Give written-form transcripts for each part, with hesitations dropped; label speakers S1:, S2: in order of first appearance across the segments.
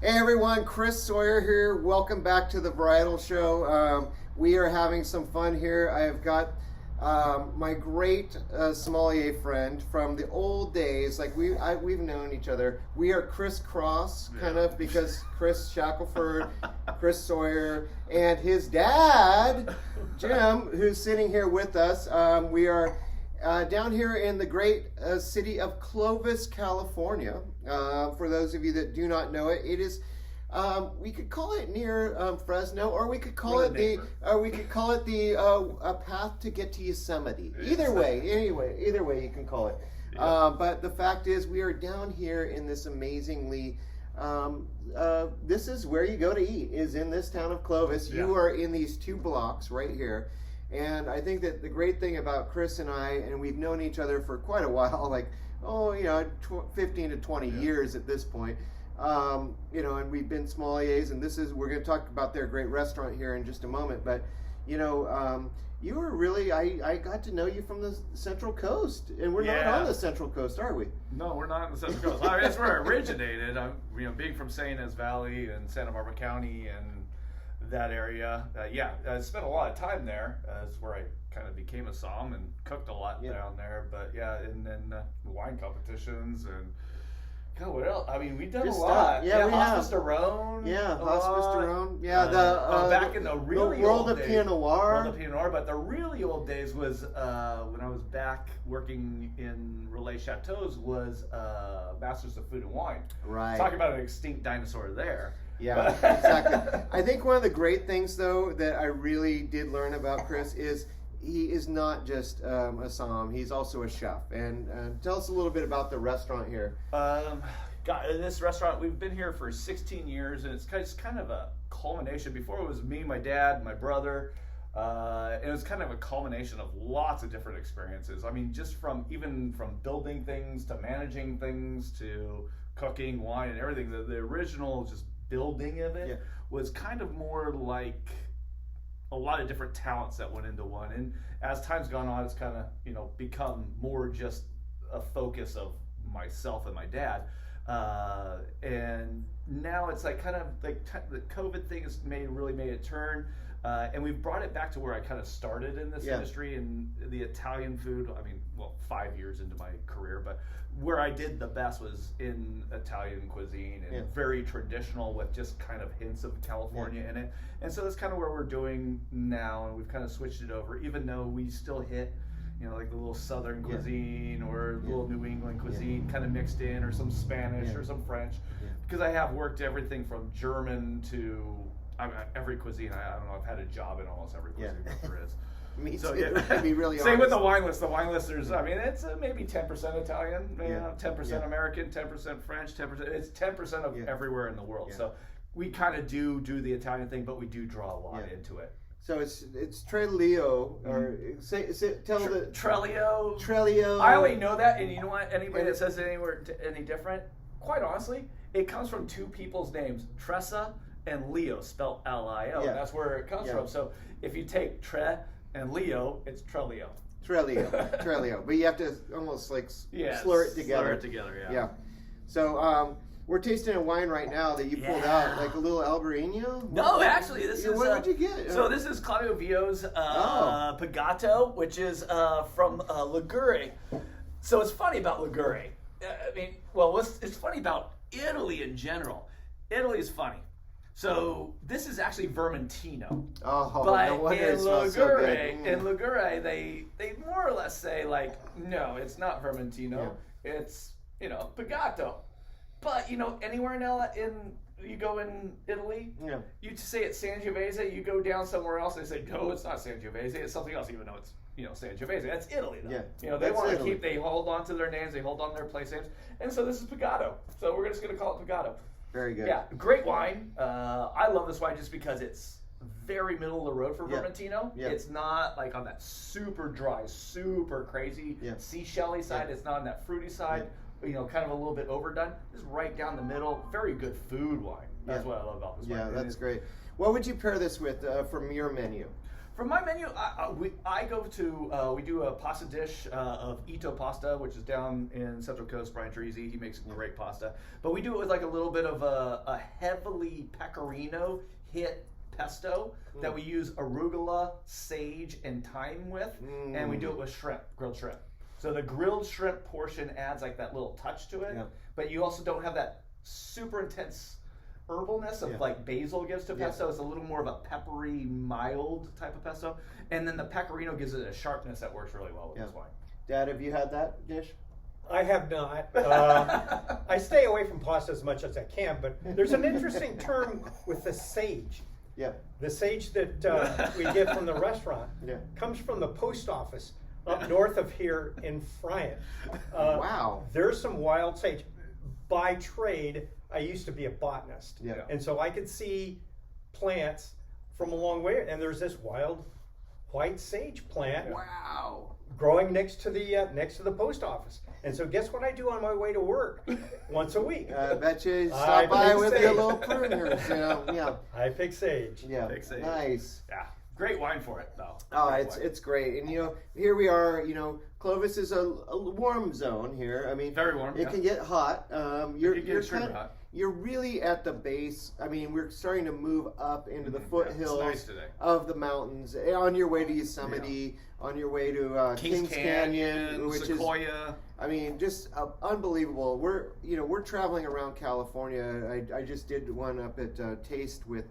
S1: Hey everyone, Chris Sawyer here. Welcome back to the Varietal Show. We are having some fun here. I have got my great sommelier friend from the old days. Like we've known each other. We are crisscross, kind of, because Chris Shackelford, Chris Sawyer, and his dad, Jim, who's sitting here with us. We are down here in the great city of Clovis, California. For those of you that do not know it, it is we could call it near Fresno, or we could call it the a path to get to Yosemite. Either way you can call it. Yeah. But the fact is, we are down here in this amazingly. This is where you go to eat. Is in this town of Clovis. Yeah. You are in these two blocks right here. And I think that the great thing about Chris and I, and we've known each other for quite a while, like, 15 to 20 years at this point, and we've been sommeliers, and we're going to talk about their great restaurant here in just a moment, but, you were really, I got to know you from the Central Coast, and we're not on the Central Coast, are we?
S2: No, we're not on the Central Coast. I mean, that's where I originated. I'm, being from San Ynez Valley and Santa Barbara County and that area. I spent a lot of time there. That's where I kind of became a somm and cooked a lot down there. But and then wine competitions and God, what else? I mean, we've done a lot. Hospice de Rhone.
S1: Hospice de Rhone.
S2: Back in the really
S1: World
S2: old
S1: of
S2: days.
S1: Pinot Noir.
S2: World of Pinot Noir. But the really old days was when I was back working in Relais Chateaux was Masters of Food and Wine.
S1: Right.
S2: Talk about an extinct dinosaur there.
S1: Yeah, exactly. I think one of the great things, though, that I really did learn about Chris is he is not just a somm. He's also a chef. And tell us a little bit about the restaurant here.
S2: This restaurant, we've been here for 16 years, and it's kind of a culmination. Before it was me, my dad, my brother. And it was kind of a culmination of lots of different experiences. I mean, just from building things to managing things to cooking, wine, and everything. The original just building of it was kind of more like a lot of different talents that went into one, and as time's gone on, it's kind of become more just a focus of myself and my dad, and now it's like kind of like the COVID thing has really made it turn, and we've brought it back to where I kind of started in this industry, and the Italian food. I mean, 5 years into my career, but where I did the best was in Italian cuisine and very traditional with just kind of hints of California in it. And so that's kind of where we're doing now, and we've kind of switched it over, even though we still hit, like the little Southern cuisine or little New England cuisine kind of mixed in, or some Spanish or some French, because I have worked everything from German to every cuisine. I don't know, I've had a job in almost every cuisine that there is.
S1: Me too. To be really
S2: Same
S1: honest.
S2: with the wine list. The wine list, there's, it's maybe 10% Italian, 10% American, 10% French, 10%. It's 10% of everywhere in the world. Yeah. So we kind of do the Italian thing, but we do draw a lot into it.
S1: So it's Trelio, or tell the
S2: Trelio.
S1: Trelio.
S2: I only know that, and you know what? Anybody that says any different, quite honestly, it comes from two people's names, Tressa and Leo, spelled L-I-O.
S1: Yeah.
S2: That's where it comes from. So if you take Tre and Leo, it's Trelio.
S1: Trelio. But you have to almost like slur it together.
S2: Slur it together,
S1: yeah. So we're tasting a wine right now that you pulled out, like a little Albarino?
S2: No, actually, this is...
S1: What did you get?
S2: So this is Claudio Vio's Pigato, which is from Liguria. So it's funny about Liguria. It's funny about Italy in general. Italy is funny. So this is actually Vermentino.
S1: Oh,
S2: but
S1: no wonder
S2: in
S1: it smells so good.
S2: In Liguria, they more or less say like, no, it's not Vermentino. Yeah. It's Pigato. But anywhere you go in Italy, you say it's Sangiovese. You go down somewhere else, they say, no, it's not Sangiovese. It's something else, even though it's Sangiovese. That's Italy, though. Yeah, they want to keep. They hold on to their names. They hold on to their place names. And so this is Pigato. So we're just going to call it Pigato.
S1: Very good.
S2: Yeah, great wine. I love this wine just because it's very middle of the road for Vermentino. Yeah. It's not like on that super dry, super crazy seashell-y side. It's not on that fruity side. Kind of a little bit overdone. It's right down the middle. Very good food wine. That's what I love about this wine.
S1: Yeah, that's great. What would you pair this with from your menu?
S2: For my menu, I go to, we do a pasta dish of Ito pasta, which is down in Central Coast. Brian Teresi, he makes great pasta. But we do it with like a little bit of a heavily pecorino hit pesto that we use arugula, sage, and thyme with. And we do it with shrimp, grilled shrimp. So the grilled shrimp portion adds like that little touch to it. But you also don't have that super intense herbalness of like basil gives to pesto. It's a little more of a peppery, mild type of pesto, and then the pecorino gives it a sharpness that works really well with this wine.
S1: Dad, have you had that dish?
S3: I have not. I stay away from pasta as much as I can, but there's an interesting term with the sage.
S1: Yeah.
S3: The sage that we get from the restaurant comes from the post office up north of here in Friant.
S1: Wow.
S3: There's some wild sage. By trade, I used to be a botanist, and so I could see plants from a long way. And there's this wild white sage plant, growing next to the post office. And so, guess what I do on my way to work once a week?
S1: I bet you stop by with your little pruners.
S3: I pick sage.
S1: Yeah,
S2: Pick sage.
S1: Nice.
S2: Yeah, great wine for it though.
S1: Oh, it's great. And here we are. Clovis is a warm zone here. I mean,
S2: very warm.
S1: It can get hot. You're
S2: extremely hot.
S1: You're really at the base. I mean, we're starting to move up into the foothills of the mountains. On your way to Yosemite, on your way to Kings Canyon, which
S2: Sequoia.
S1: I mean, just unbelievable. We're traveling around California. I just did one up at Taste with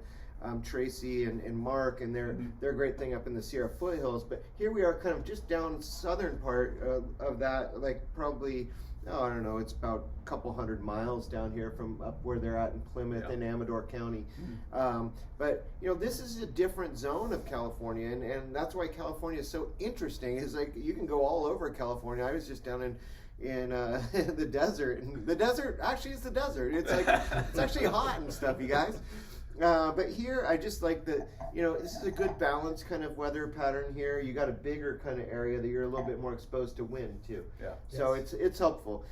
S1: Tracy and Mark, and their great thing up in the Sierra foothills. But here we are, kind of just down southern part of that, like probably. I don't know, it's about a couple 100 miles down here from up where they're at in Plymouth in Amador County. But, this is a different zone of California, and that's why California is so interesting. Is like you can go all over California. I was just down in the desert, and the desert actually is the desert. It's like it's actually hot and stuff, you guys. But here, I just like this is a good balance kind of weather pattern here. You got a bigger kind of area that you're a little bit more exposed to wind too. Yeah. So it's helpful.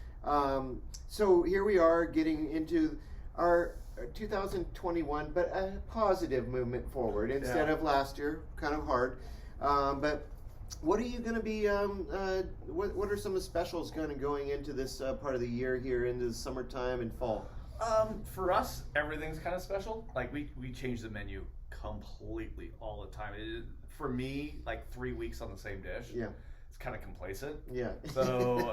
S1: So here we are getting into our 2021, but a positive movement forward instead of last year, kind of hard. But what are you going to be, what are some of the specials kind of going into this part of the year here into the summertime and fall?
S2: For us, everything's kind of special. Like we change the menu completely all the time. For me, like 3 weeks on the same dish. Yeah, it's kind of complacent. Yeah. So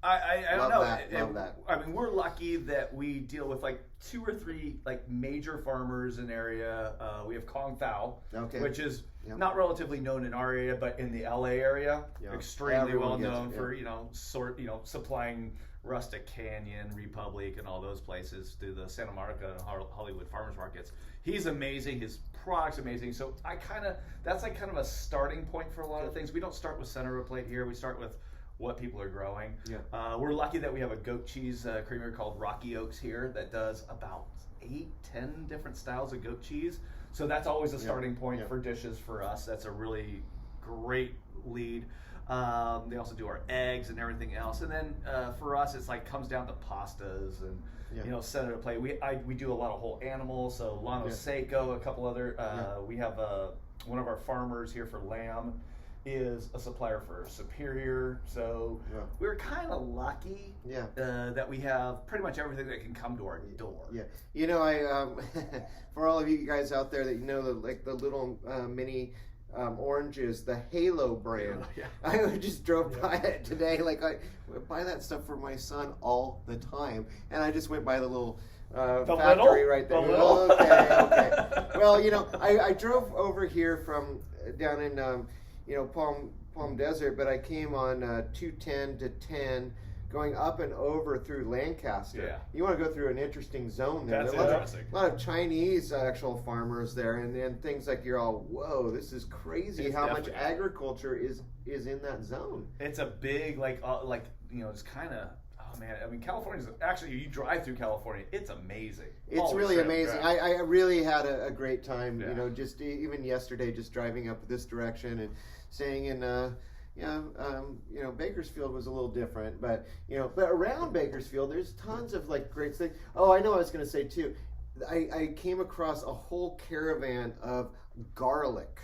S2: I don't know.
S1: Love that.
S2: I mean, we're lucky that we deal with like 2 or 3 like major farmers in area. We have Kong Thao, which is not relatively known in our area, but in the LA area, extremely well known for supplying Rustic Canyon, Republic, and all those places through the Santa Monica and Hollywood farmers markets. He's amazing. His product's amazing. So that's like kind of a starting point for a lot of things. We don't start with center of a plate here. We start with what people are growing. We're lucky that we have a goat cheese creamery called Rocky Oaks here that does about 8-10 different styles of goat cheese. So that's always a starting point for dishes for us. That's a really great lead. They also do our eggs and everything else, and then for us, it's like comes down to pastas and center of plate. We do a lot of whole animals, so Lano Seco, a couple other. We have one of our farmers here for lamb is a supplier for Superior, so we're kind of lucky that we have pretty much everything that can come to our door.
S1: I for all of you guys out there that the little mini oranges, the Halo brand. I just drove by it today. Like I buy that stuff for my son all the time, and I just went by the little factory right there. Okay. Well, I drove over here from down in Palm Desert, but I came on 210 to 10. Going up and over through Lancaster. You want to go through an interesting zone there.
S2: That's
S1: interesting. A lot of Chinese actual farmers there, and things like you're all, whoa, this is crazy how much agriculture is in that zone.
S2: It's a big, it's kind of, oh man, I mean, California's, actually, you drive through California, it's amazing.
S1: It's really amazing. I really had a great time, just even yesterday, just driving up this direction and staying in, Bakersfield was a little different, but around Bakersfield, there's tons of great things. Oh, I know. I was going to say too. I came across a whole caravan of garlic,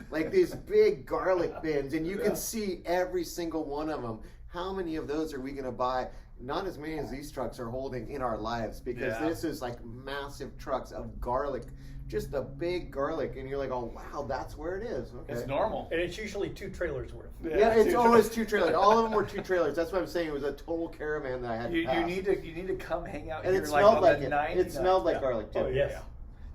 S1: like these big garlic bins, and you can see every single one of them. How many of those are we going to buy? Not as many as these trucks are holding in our lives, because this is like massive trucks of garlic, just a big garlic, and you're like, oh wow, that's where it is. Okay.
S2: It's normal.
S3: And it's usually 2 trailers worth.
S1: Yeah, it's always 2 trailers. All of them were 2 trailers. That's what I'm saying. It was a total caravan that I had to pass.
S2: You need to come hang out
S1: and
S2: here.
S1: It smelled
S2: like
S1: like it. It smelled like garlic too.
S3: Oh, yes.
S2: Yeah.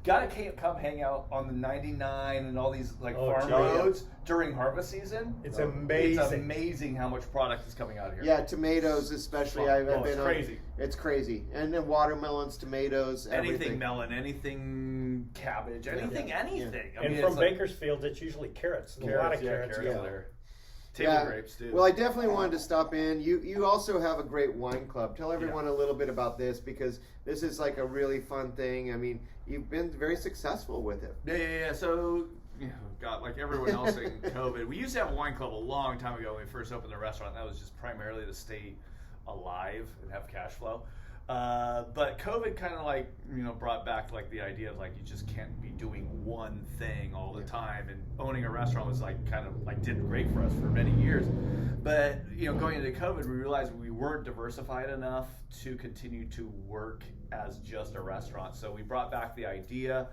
S2: Gotta come hang out on the 99 and all these farm roads during harvest season.
S3: It's amazing.
S2: It's amazing how much product is coming out of here.
S1: Yeah, tomatoes especially. I've been
S2: it's crazy.
S1: It's crazy. And then watermelons, tomatoes,
S2: anything
S1: everything.
S2: melon, anything cabbage, anything.
S3: Yeah.
S2: I mean,
S3: and from Bakersfield, it's usually carrots. A lot of carrots.
S2: There. Table grapes too.
S1: Well, I definitely wanted to stop in. You also have a great wine club. Tell everyone a little bit about this, because this is like a really fun thing. I mean, you've been very successful with it.
S2: Yeah. So, God, like everyone else in COVID, we used to have a wine club a long time ago when we first opened the restaurant. That was just primarily to stay alive and have cash flow. But COVID kind of brought back like the idea of like you just can't be doing one thing all the time, and owning a restaurant was like kind of like did great for us for many years. But going into COVID, we realized we weren't diversified enough to continue to work as just a restaurant. So we brought back the idea.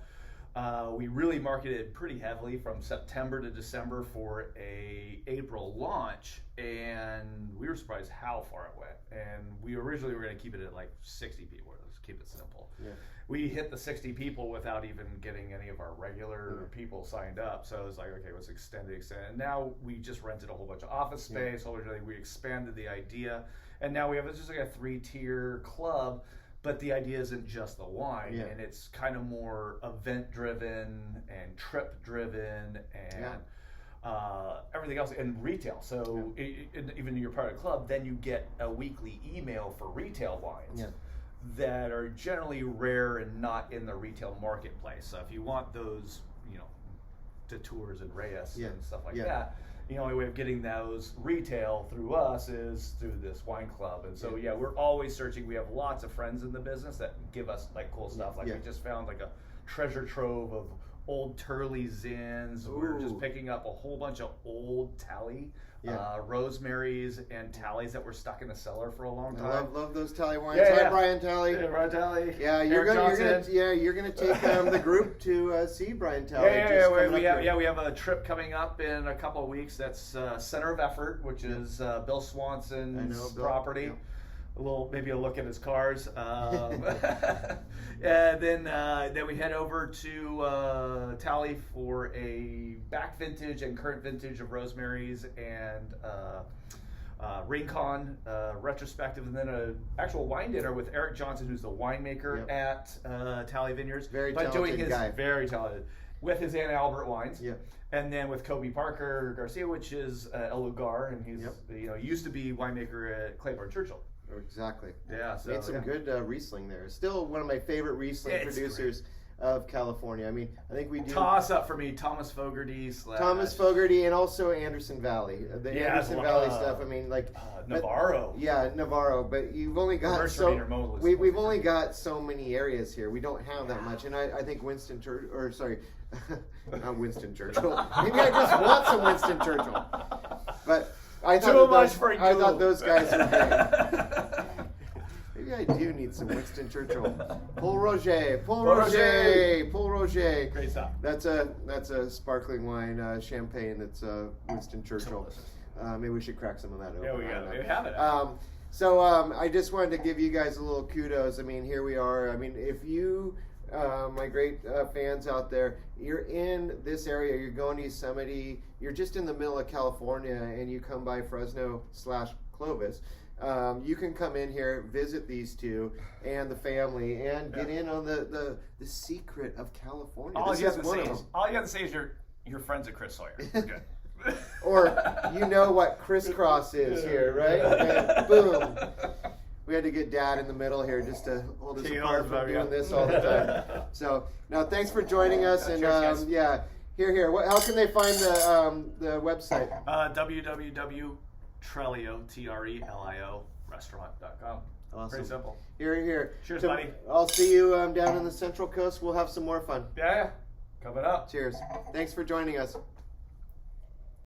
S2: We really marketed pretty heavily from September to December for a April launch, and we were surprised how far it went. And we originally were going to keep it at like 60 people. Let's keep it simple. Yeah. We hit the 60 people without even getting any of our regular people signed up. So it was like, okay, let's extend it. And now we just rented a whole bunch of office space. We expanded the idea, and now we have just like a 3-tier club. But the idea isn't just the wine, and it's kind of more event-driven and trip-driven and everything else, and retail. So even in your private club, then you get a weekly email for retail wines that are generally rare and not in the retail marketplace. So if you want those, detours and Reyes and stuff like that, the only way of getting those retail through us is through this wine club. And so we're always searching. We have lots of friends in the business that give us like cool stuff. Like we just found like a treasure trove of old Turley Zins. We're just picking up a whole bunch of old Tally rosemaries and Tallies that were stuck in the cellar for a long time.
S1: I love those Tally wines. Hi, Brian Tally.
S2: Yeah, Brian Tally.
S1: Yeah, you're gonna take the group to see Brian Tally.
S2: We have a trip coming up in a couple of weeks. That's Center of Effort, which is Bill Swanson's property. Yeah. Maybe a look at his cars, and then we head over to Tally for a back vintage and current vintage of rosemaries and Rincon retrospective, and then an actual wine dinner with Eric Johnson, who's the winemaker at Tally Vineyards.
S1: Very talented guy.
S2: Very talented. With his Ann Albert wines. Yeah. And then with Kobe Parker Garcia, which is El Lugar, and he's used to be winemaker at Claiborne Churchill.
S1: Exactly.
S2: Yeah. So
S1: made some good Riesling there. Still one of my favorite Riesling producers of California. I mean, I think we do.
S2: Toss up for me, Thomas Fogarty
S1: and also Anderson Valley. The Anderson Valley stuff. I mean, like
S2: Navarro.
S1: Navarro. But you've only got we've only got so many areas here. We don't have that much. And I think Winston Churchill, or sorry, not Winston Churchill. Maybe I just want some Winston Churchill. But I thought those guys were great. Maybe I do need some Winston Churchill. Paul Roger.
S2: Great stuff.
S1: That's a sparkling wine, champagne. That's Winston Churchill. Maybe we should crack some of that open.
S2: Yeah, we have it.
S1: So I just wanted to give you guys a little kudos. I mean, here we are. I mean, if you, my great fans out there, you're in this area, you're going to Yosemite, you're just in the middle of California, and you come by Fresno/Clovis, you can come in here, visit these two and the family, and get in on the secret of California.
S2: All you have to say is you're friends with Chris Sawyer. Good.
S1: Or you know what crisscross is here, right? And boom. We had to get Dad in the middle here just to hold us apart from doing this all the time. So, now thanks for joining us. And here. How can they find the website?
S2: www.trelio, Trelio, restaurant.com.
S1: Awesome.
S2: Pretty simple.
S1: Here.
S2: Cheers, buddy.
S1: I'll see you down in the Central Coast. We'll have some more fun.
S2: Yeah. Coming up.
S1: Cheers. Thanks for joining us.